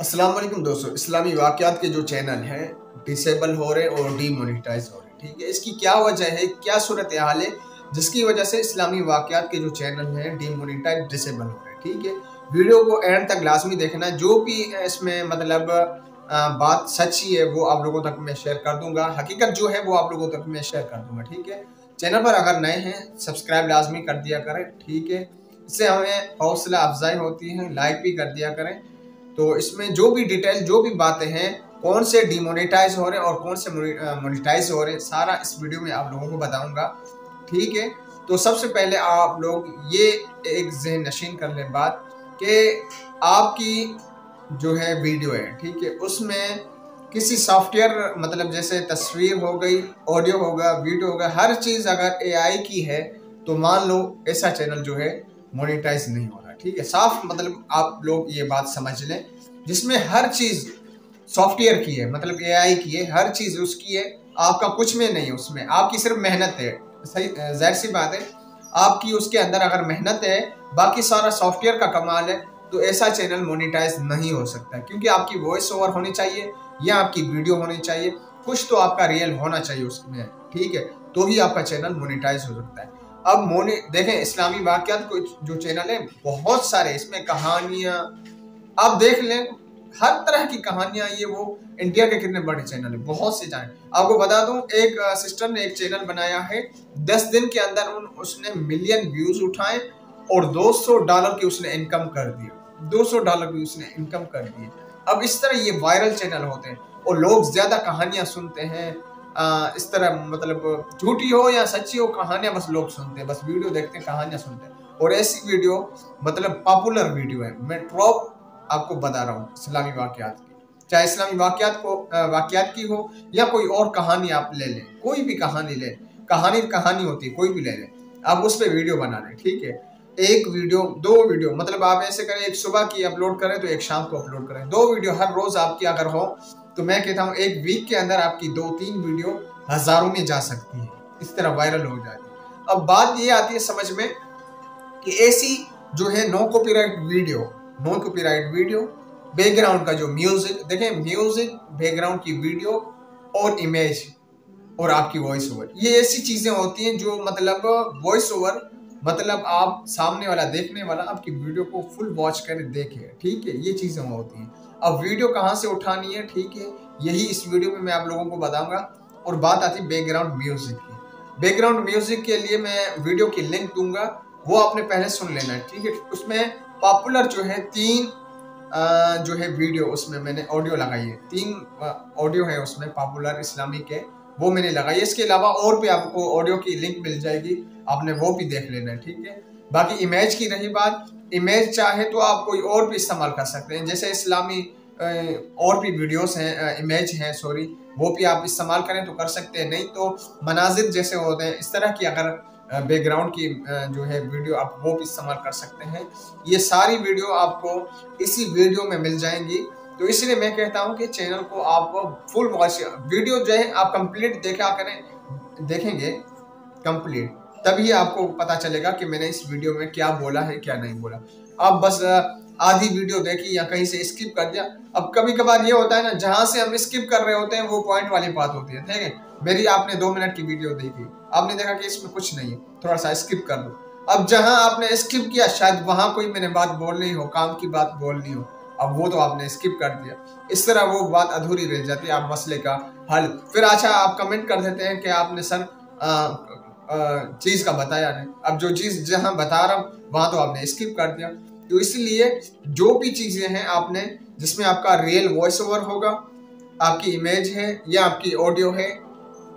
अस्सलाम वालेकुम दोस्तों, इस्लामी वाक़यात के जो चैनल हैं डिसेबल हो रहे और डीमोनेटाइज हो रहे, ठीक है। इसकी क्या वजह है, क्या सूरत हाल है जिसकी वजह से इस्लामी वाक़यात के जो चैनल हैं डीमोनेटाइज डिसेबल हो रहे हैं, ठीक है। वीडियो को एंड तक लाजमी देखना, जो भी इसमें मतलब बात सच्ची है वो आप लोगों तक मैं शेयर कर दूंगा, हकीकत जो है वो आप लोगों तक मैं शेयर कर दूंगा, ठीक है। चैनल पर अगर नए हैं सब्सक्राइब लाजमी कर दिया करें, ठीक है। इससे हमें हौसला अफजाई होती है, लाइक भी कर दिया करें। तो इसमें जो भी डिटेल, जो भी बातें हैं, कौन से डिमोनेटाइज हो रहे हैं और कौन से मोनेटाइज हो रहे हैं, सारा इस वीडियो में आप लोगों को बताऊंगा, ठीक है। तो सबसे पहले आप लोग ये एक ज़हन नशीन कर लें बात कि आपकी जो है वीडियो है, ठीक है, उसमें किसी सॉफ्टवेयर मतलब जैसे तस्वीर हो गई, ऑडियो होगा, वीडियो होगा, हर चीज़ अगर एआई की है तो मान लो ऐसा चैनल जो है मोनेटाइज नहीं हो रहा, ठीक है। साफ मतलब आप लोग ये बात समझ लें, जिसमें हर चीज़ सॉफ्टवेयर की है, मतलब एआई की है, हर चीज़ उसकी है, आपका कुछ में नहीं है, उसमें आपकी सिर्फ मेहनत है। सही, जाहिर सी बात है, आपकी उसके अंदर अगर मेहनत है, बाकी सारा सॉफ्टवेयर का कमाल है, तो ऐसा चैनल मोनेटाइज नहीं हो सकता, क्योंकि आपकी वॉइस ओवर होनी चाहिए या आपकी वीडियो होनी चाहिए, कुछ तो आपका रियल होना चाहिए उसमें, ठीक है, तो ही आपका चैनल मोनेटाइज हो सकता है। अब देखें, इस्लामी वाक़यात को जो चैनल है बहुत सारे, इसमें कहानियाँ आप देख लें, हर तरह की कहानियां, ये वो इंडिया के कितने बड़े चैनल है, बहुत से जाने। आपको बता दूं, एक सिस्टर ने एक चैनल बनाया है, 10 दिन के अंदर उसने मिलियन व्यूज उठाए और $200 की उसने इनकम कर दी, $200 की उसने इनकम कर दी। अब इस तरह ये वायरल चैनल होते हैं और लोग ज्यादा कहानियां सुनते हैं, इस तरह मतलब झूठी हो या सच्ची हो, कहानियां बस लोग सुनते हैं, बस वीडियो देखते हैं, कहानियां सुनते हैं। और ऐसी वीडियो मतलब पॉपुलर वीडियो है, मैं टॉप आपको बता रहा हूँ इस्लामी वाक़यात की, चाहे इस्लामी वाक़यात की हो या कोई और कहानी आप ले लें, कोई भी कहानी ले, कहानी होती है, कोई भी ले लें, आप उस पर वीडियो बना लें, ठीक है। एक वीडियो, 2 वीडियो, मतलब आप ऐसे करें, एक सुबह की अपलोड करें तो एक शाम को अपलोड करें, 2 वीडियो हर रोज आपकी अगर हो तो मैं कहता हूँ एक वीक के अंदर आपकी 2-3 वीडियो हजारों में जा सकती है, इस तरह वायरल हो जाती है। अब बात ये आती है समझ में कि ऐसी जो है नो कॉपीराइट वीडियो, बैकग्राउंड का जो म्यूजिक, देखें म्यूजिक, बैकग्राउंड की वीडियो और इमेज और आपकी वॉइस ओवर, ये ऐसी चीजें होती हैं जो मतलब वॉइस ओवर मतलब आप सामने वाला, देखने वाला आपकी वीडियो को फुल वॉच कर देखे, ठीक है, ये चीजें होती हैं। अब वीडियो कहाँ से उठानी है, ठीक है, यही इस वीडियो में मैं आप लोगों को बताऊंगा। और बात आती है बैकग्राउंड म्यूजिक की। बैकग्राउंड म्यूजिक के लिए मैं वीडियो की लिंक दूंगा, वो आपने पहले सुन लेना है, ठीक है। उसमें पॉपुलर जो है 3 जो है वीडियो, उसमें मैंने ऑडियो लगाई है, 3 ऑडियो है उसमें पॉपुलर इस्लामी के, वो मैंने लगाई है। इसके अलावा और भी आपको ऑडियो की लिंक मिल जाएगी, आपने वो भी देख लेना है, ठीक है। बाकी इमेज की रही बात, इमेज चाहे तो आप कोई और भी इस्तेमाल कर सकते हैं, जैसे इस्लामी और भी वीडियोस हैं, इमेज हैं सॉरी, वो भी आप इस्तेमाल करें तो कर सकते हैं, नहीं तो मनाजिर जैसे होते हैं, इस तरह की अगर बैकग्राउंड की जो है वीडियो, आप वो भी इस्तेमाल कर सकते हैं। ये सारी वीडियो आपको इसी वीडियो में मिल जाएंगी। तो इसलिए मैं कहता हूं कि चैनल को आप फुल वॉच, वीडियो जो है आप कंप्लीट देखा करें, देखेंगे कंप्लीट, तभी आपको पता चलेगा कि मैंने इस वीडियो में क्या बोला है, क्या नहीं बोला। आप बस आधी वीडियो देखी या कहीं से स्किप कर दिया। अब कभी कभार ये होता है ना, जहां से हम स्किप कर रहे होते हैं वो पॉइंट वाली बात होती है, ठीक है। मेरी आपने 2 मिनट की वीडियो देखी, आपने देखा कि इसमें कुछ नहीं है, थोड़ा सा स्किप कर दो। अब जहां आपने स्किप किया, शायद वहां कोई मैंने बात बोलनी हो, काम की बात बोलनी हो, अब वो तो आपने स्किप कर दिया, इस तरह वो बात अधूरी रह जाती है। आप मसले का हल फिर अच्छा आप कमेंट कर देते हैं कि आपने सर चीज का बताया नहीं, अब जो चीज जहां बता रहा हूं वहां तो आपने स्किप कर दिया। तो इसलिए जो भी चीजें हैं आपने, जिसमें आपका रियल वॉइस ओवर होगा, आपकी इमेज है या आपकी ऑडियो है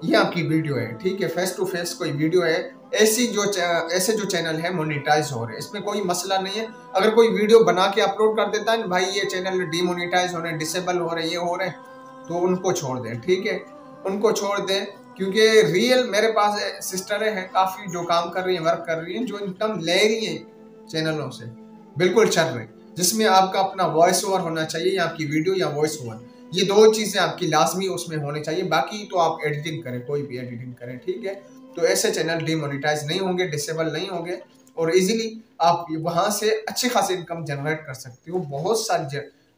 या आपकी वीडियो है, ठीक है, फेस टू फेस कोई वीडियो है, ऐसे जो चैनल है मोनेटाइज हो रहे हैं, इसमें कोई मसला नहीं है। अगर कोई वीडियो बना के अपलोड कर देता है ना, भाई ये चैनल डीमोनेटाइज हो रहे हैं, डिसेबल हो रहे हैं, ये हो रहे हैं, तो उनको छोड़ दें, ठीक है, उनको छोड़ दें। क्योंकि रियल मेरे पास सिस्टरें हैं काफ़ी जो काम कर रही हैं, वर्क कर रही हैं, जो इनकम ले रही हैं चैनलों से, बिल्कुल चल रहे, जिसमें आपका अपना वॉइस ओवर होना चाहिए या आपकी वीडियो या वॉइस ओवर, ये 2 चीज़ें आपकी लाजमी उसमें होनी चाहिए। बाकी तो आप एडिटिंग करें, कोई भी एडिटिंग करें, ठीक है। तो ऐसे चैनल डीमोनेटाइज नहीं होंगे, डिसेबल नहीं होंगे और इजीली आप वहाँ से अच्छी खासी इनकम जनरेट कर सकते हो। बहुत सारी